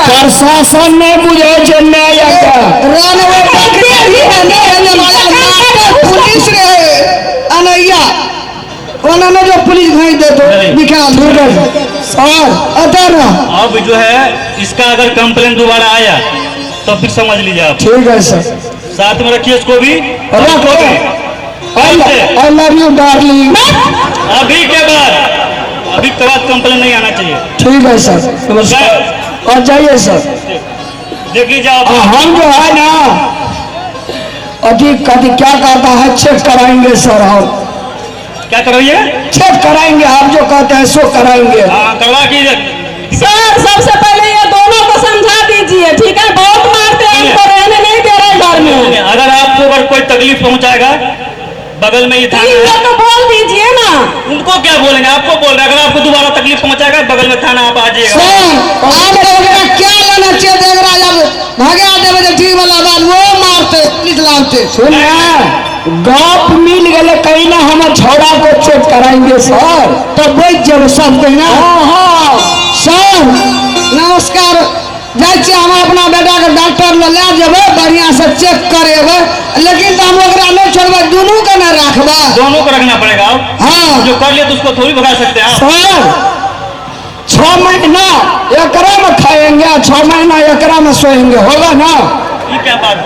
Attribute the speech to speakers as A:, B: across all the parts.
A: प्रशासन ने बुझे
B: पुलिस अनैया उन्होंने जो पुलिस भेज दे तो निकाल सर अतर
C: अब जो है इसका अगर कंप्लेन दोबारा आया तो फिर समझ लीजिए आप।
A: ठीक है सर,
C: साथ में रखिए इसको भी।
A: I love you darling.
C: अभी के बाद कंप्लेन नहीं आना चाहिए।
A: ठीक है सर, नमस्कार। और जाइए सर।
C: देख लीजिए आप।
A: हम जो है ना अधिक क्या कहता है, चेक कराएंगे सर। हम
C: क्या कराइए?
A: चेक कराएंगे, आप जो कहते हैं सो कराएंगे।
C: हाँ करवा कीजिए
D: सर। सबसे पहले ये दोनों को समझा दीजिए, ठीक है? बहुत मारते हैं हमको, रहने नहीं दे रहे घर में।
C: अगर आपको अगर कोई तकलीफ पहुंचाएगा बगल में ही थाना
D: तो बोल दीजिए ना।
C: उनको क्या बोलेंगे, आपको बोल रहे। अगर आपको दोबारा तकलीफ पहुंचाएगा बगल में थाना आप आ जाइएगा।
B: क्या लेना चाहिए देवराज? अब भगा देवे ठीक वाला बात वो मारते पुलिस लाते।
A: सुनिए गप मिल गए कहीं ना, हम छोड़ा को चेक कराएंगे सर। तो बैठ जब सब कहना। हाँ
B: सर नमस्कार। जाइए हम अपना बेटा के डॉक्टर ले जेबे, बढ़िया से चेक करेबे, लेकिन हम ओकरा नहीं छोड़बे, दोनों के ना रखबे।
C: दोनों को रखना पड़ेगा।
B: हाँ
C: जो कर लिया तो उसको थोड़ी भगा सकते हैं
A: सर। 6 महीना एकरा में खाएंगे, 6 महीना एकरा में सोएंगे, होगा ना?
C: ये क्या बात?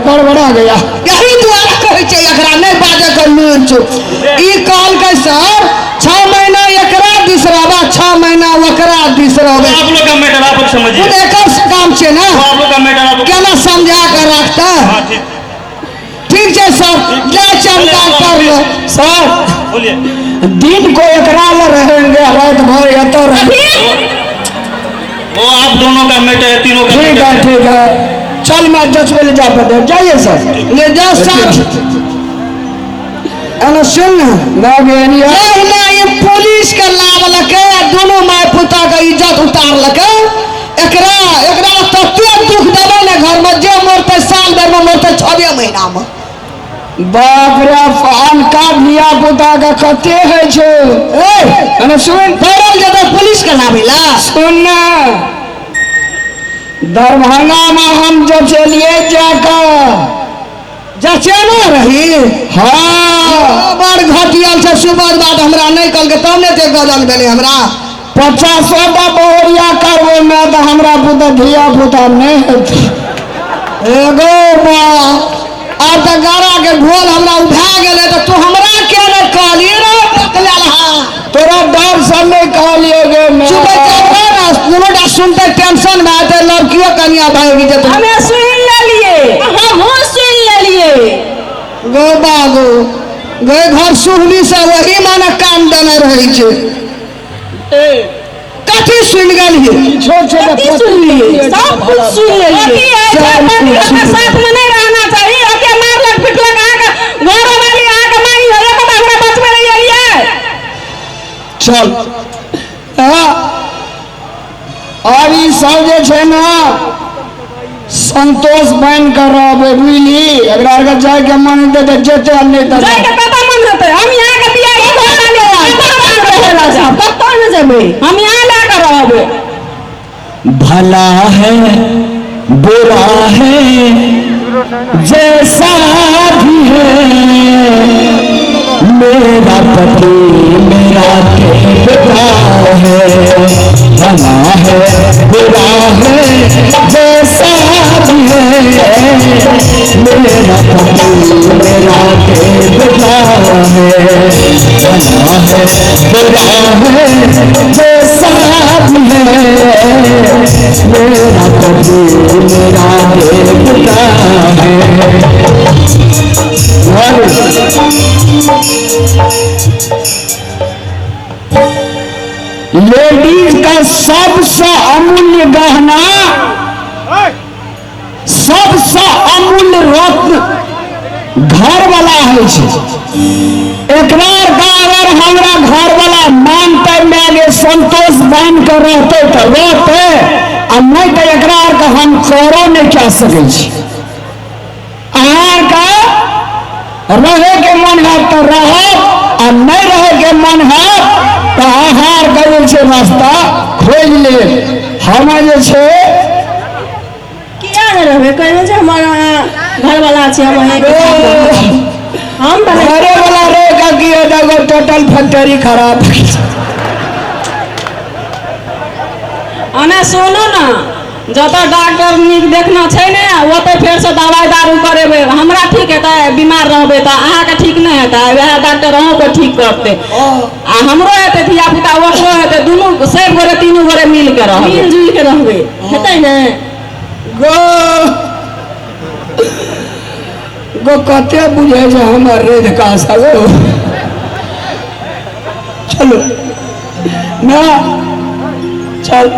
A: गड़बड़ा गया।
B: यही दुआरा कहे छै एकरा नहीं बाजे कर लून छु। ई कहल के सर 6 महीना एकरा दिस रहबा, 6 महीना ओकरा दिस रहबे।
C: आप लोग का मैटर आप समझिए।
B: खुद एकर से काम छै ना,
C: आप लोग का मैटर आप
B: केना समझा कर रखता।
C: हाँ
B: ठीक है सर, जय चंदा कर लो
A: सर।
C: बोलिए।
A: दिन को एकरा में रहेंगे, रात भर एतो रहेंगे।
C: वो आप दोनों का मैटर है, तीनों का।
A: ठीक है। चल मैं 10 बजे जा पड़े। जाइए सर।
B: ले जा सर। अन सुन ना ये पुलिस के लाभ लके, दोनों माय पुता के इज्जत उतार लके। एकरा तत्ते दुख देबे ना घर में, जे मरते साल भर में मरते 6 महीना में।
A: बाप रे फान का धिया पुता का कते है छो। ए सुन,
B: दौड़ल जब पुलिस के लाभेला।
A: सुन ना, दरभंगा में हम जब चलिए जाकर
B: जचेना रही।
A: हाँ
B: बड़ घटियल से सुबह बात हमरा नहीं कल के, तब ने ते गदल भेले हमरा।
A: 50 बहुरिया करबे में तो हमरा पुता धिया पुता नहीं है।
B: एगो अब तो गारा के ढोल हमरा उठा गेले, तो तू हमरा क्या न कहली रे पकला रहा।
A: तोरा डर से नहीं कहलिए मैं।
B: चुप कर ना, पूरा सुनते टेंशन में आते लड़कियों कन्या भाई जब
D: हमें सुन ले लिए, हम सुन ले लिए।
B: गो बागो गए घर सुहनी से वही माने काम देने रही छे। कथी सुन गेलिए?
D: छोटे सुन लिए, सब कुछ सुन लिए। साथ में नहीं रहना चाहिए। ओके मारलक पिटलक, आके घर वाली आके मारी हो या तो हमरा बच में नहीं आइए।
A: चल अभी सब जे छे ना संतोष बन कर रहे बुझली। अगर जाए के मन दे तो जेते, हम नहीं
D: जाए के पता मन रहते। हम यहाँ के बिया ही घर में ले राजा पता न जेबे, हम यहाँ ला कर रहबे।
A: भला है बुरा है जैसा भी है, मेरा पति मेरा बेटा है। भला है बुरा है जैसा भी है, मेरा पति मेरा बेटा है। भला है बुरा है जैसा भी है, मेरा पति मेरा बेटा है। लेडीज का सबसे अमूल्य गहना, सबसे अमूल्य रत्न घर वाला है। एकरा अगर हमरा घर वाला मानते मेरे संतोष बन कर रहते तो रहते, और नहीं तो एकरा के हम करो नहीं कह सके। अहार का रहे के मन है तो रहो, और नहीं रहे के मन है तो आहार करे से रास्ता खोज ले। हम जे छै
D: किया नहीं रहबे कहने जे हमारा घर वाला छै हम वहीं के साथ रहब। हम बने
A: घरे वाला रहेगा कि एगो टोटल फैक्ट्री खराब
D: अने सुनू ना जत डॉक्टर नीक देखना छै ने ओतै फेर से दवाई दारू करेबे हमरा ठीक हेतै बीमार रहबे त अहाँके ठीक नहीं हेतै वह डॉक्टर अहूँके ठीक करते आ हमरो हेतै धिया पुता ओकरो हेतै दुनू सब गोरे तीनू गोरे मिल के रहबे मिल जुल के रहबे हेतै ने
A: गो गो कते बुझे जे हमर रेध का सगो चलो ना चल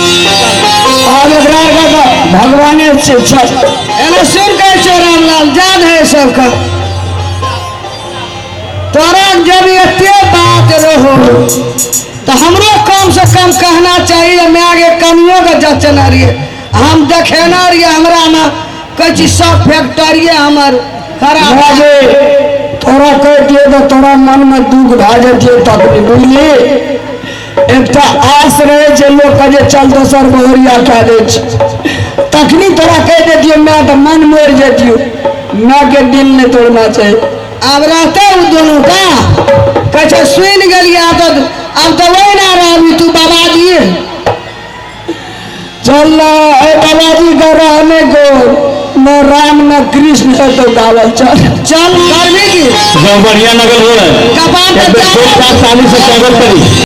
A: अब एकरा का भगवाने से चल
B: एने सुन के छो रामलाल जान है सबका तोरा जब एते बात रहो तो हमरो कम से कम कहना चाहिए मैं आगे कमियों के जचना रहिए हम देखेना रहिए हमरा में कची सब फैक्ट्री हमर खराब
A: बाजे तोरा कह दिए तो तोरा मन में दुख भा जाए तक बुझली एकटा आस रहे जे लोग के जे चल दोसर बहरिया कह दे तखनी तोरा कह देतियो मैं तो मन मोर जेतियो मैं के दिल नहीं तोड़ना चाहिए
B: अब रहते उ दोनों का कहे सुन गलिया तो अब तो वही ना रही तू बाबा दिए
A: चल बाबाजी का रहने को न राम न कृष्ण है तो गावल चल
B: चल करबी की
C: बढ़िया नगल हो रहा है
B: कपाट पे
C: साली से कवर करी